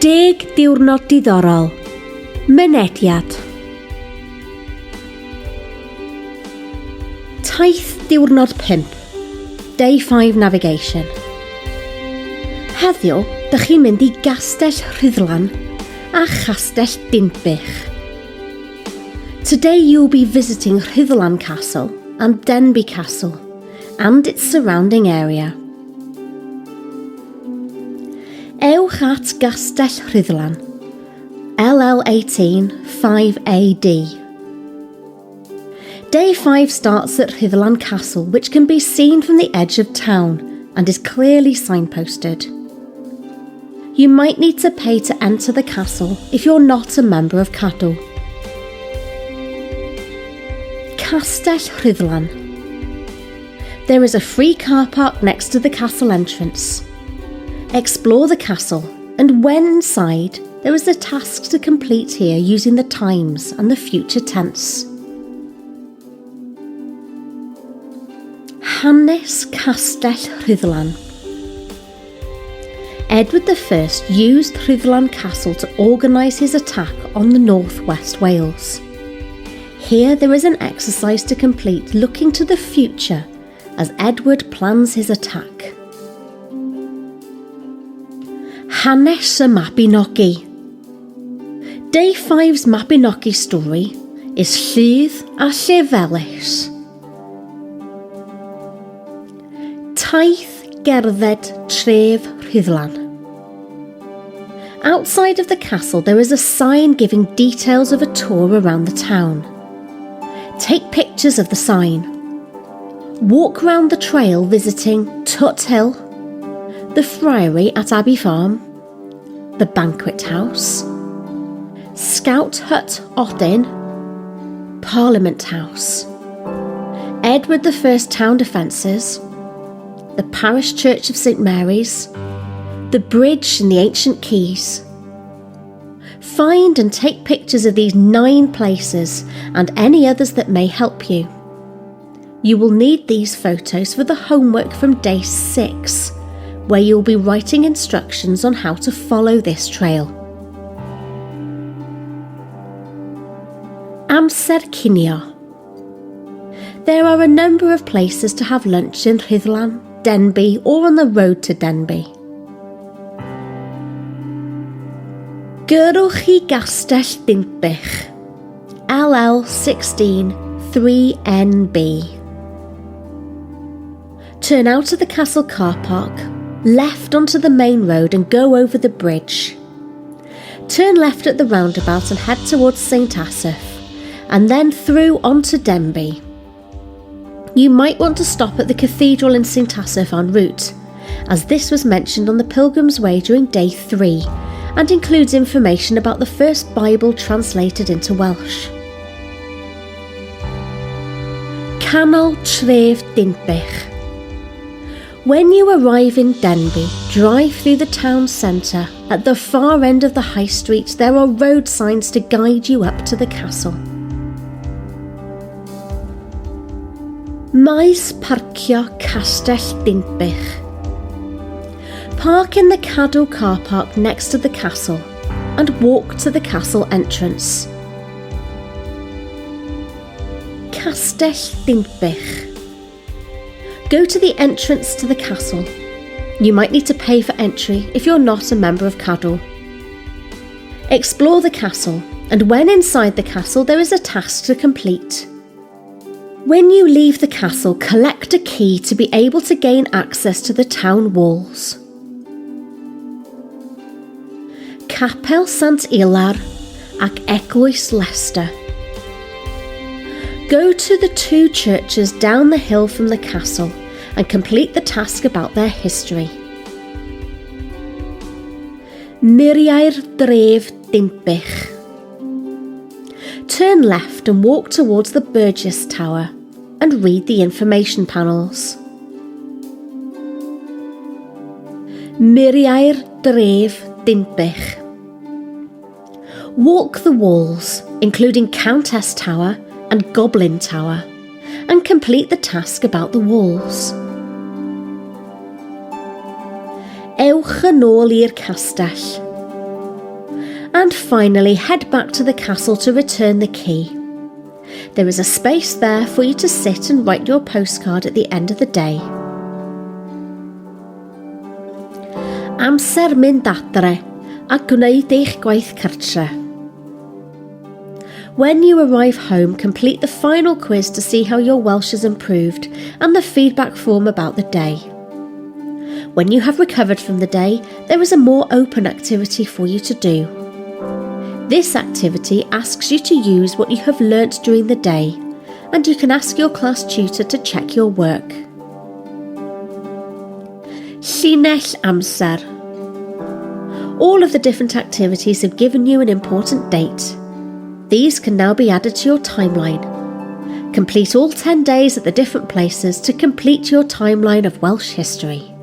10 diwrnod diddorol. Mynediad. Taith Diwrnod 5. Day 5 navigation. Heddiw, dych chi'n mynd i Gastell Rhuddlan a Chastell Dinbych. Today you'll be visiting Rhuddlan Castle and Denbigh Castle and its surrounding area. Ewch at Gastell Rhuddlan, LL18 5AD. Day 5 starts at Rhuddlan Castle, which can be seen from the edge of town and is clearly signposted. You might need to pay to enter the castle if you're not a member of Cadw. Castell Rhuddlan. There is a free car park next to the castle entrance. Explore the castle, and when inside, there is a task to complete here using the times and the future tense. Hanes Castell Rhuddlan. Edward I used Rhuddlan Castle to organise his attack on the northwest Wales. Here there is an exercise to complete looking to the future as Edward plans his attack. Hanes y Mabinogi. Day 5's Mabinogi story is Llydd a Llefelys. Taith Tref Rhuddlan. Outside of the castle there is a sign giving details of a tour around the town. Take pictures of the sign. Walk round the trail visiting Tut Hill, the Friary at Abbey Farm, the Banquet House, Scout Hut Odin, Parliament House, Edward I Town Defences, the Parish Church of St Mary's, the bridge and the ancient quays. Find and take pictures of these 9 places and any others that may help you. You will need these photos for the homework from day 6, where you'll be writing instructions on how to follow this trail. Amser cinio. There are a number of places to have lunch in Rhuddlan, Denbigh or on the road to Denbigh. Gyrwch i Gastell Dinbych, LL16 3NB. Turn out of the castle car park, left onto the main road and go over the bridge. Turn left at the roundabout and head towards St Asaph, and then through onto Denbigh. You might want to stop at the cathedral in St Asaph en route, as this was mentioned on the Pilgrim's Way during day 3 and includes information about the first Bible translated into Welsh. Castell Dinbych. When you arrive in Denbigh, drive through the town centre. At the far end of the high street there are road signs to guide you up to the castle. Maes parcio Castell Dinbych. Park in the Cadw car park next to the castle and walk to the castle entrance. Castell Dinbych. Go to the entrance to the castle. You might need to pay for entry if you're not a member of Cadw. Explore the castle, and when inside the castle there is a task to complete. When you leave the castle, collect a key to be able to gain access to the town walls. Capel Sant Ilar ac Eglwys Leicester. Go to the 2 churches down the hill from the castle and complete the task about their history. Dref Dinbych. Turn left and walk towards the Burgess Tower and read the information panels. Dref Dinbych. Walk the walls, including Countess Tower and Goblin Tower, and complete the task about the walls. Ewch yn ôl i'r castell. And finally, head back to the castle to return the key. There is a space there for you to sit and write your postcard at the end of the day. Amser mynd adre a gwneud eich gwaith cartre. When you arrive home, complete the final quiz to see how your Welsh has improved and the feedback form about the day. When you have recovered from the day, there is a more open activity for you to do. This activity asks you to use what you have learnt during the day, and you can ask your class tutor to check your work. Llinell amser. All of the different activities have given you an important date. These can now be added to your timeline. Complete all 10 days at the different places to complete your timeline of Welsh history.